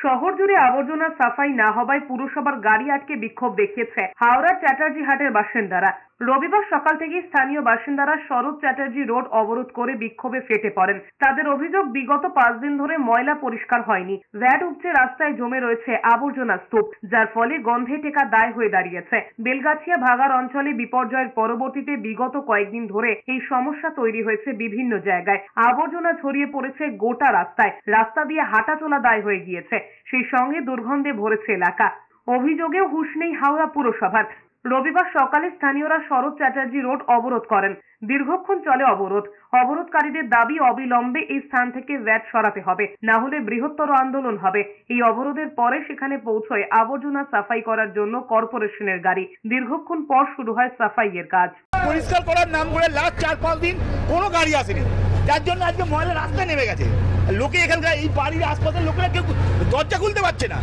শহর জুড়ে আবর্জনা সাফাই না হওয়ায় পুরসভার গাড়ি আটকে বিক্ষোভ দেখিয়েছে হাওড়ার চ্যাটার্জি হাটের বাসিন্দারা। রবিবার সকাল থেকেই স্থানীয় বাসিন্দারা শরৎ চ্যাটার্জি রোড অবরোধ করে বিক্ষোভে ফেটে পড়েন। তাদের অভিযোগ, বিগত 5 দিন ধরে ময়লা পরিষ্কার হয়নি, ভ্যাট উপচে রাস্তায় জমে রয়েছে আবর্জনা স্তূপ, যার ফলে গন্ধে টেকা দায় হয়ে দাঁড়িয়েছে। বেলগাছিয়া ভাগার অঞ্চলে বিপর্যয়ের পরবর্তীতে বিগত কয়েকদিন ধরে এই সমস্যা তৈরি হয়েছে বিভিন্ন জায়গায়। আবর্জনা ছড়িয়ে পড়েছে গোটা রাস্তায়, রাস্তা দিয়ে হাঁটা চলা দায় হয়ে গিয়েছে। সেই সঙ্গে দুর্গন্ধে ভরেছে এলাকা। অভিযোগেও হুঁশ নেই হাওড়া পুরসভার। রবিবার সকালে স্থানীয়রা শরৎ চ্যাটার্জি রোড অবরোধ করেন। দীর্ঘক্ষণ চলে অবরোধ। অবরোধকারীদের দাবি, অবিলম্বে এই স্থান থেকে ভ্যাট সরাতে হবে, না হলে বৃহত্তর আন্দোলন হবে। এই অবরোধের পরে সেখানে পৌঁছয় আবর্জনা সাফাই করার জন্য কর্পোরেশনের গাড়ি। দীর্ঘক্ষণ পর শুরু হয় সাফাইয়ের কাজ। পরিষ্কার করার নাম করে লাস্ট 4-5 দিন কোনো গাড়ি আসেনি, যার জন্য আজকে ময়লা রাস্তায় নেমে গেছে। লোকে এখানকার এই বাড়ির আশপাশের লোকেরা কেউ দরজা খুলতে পারছে না।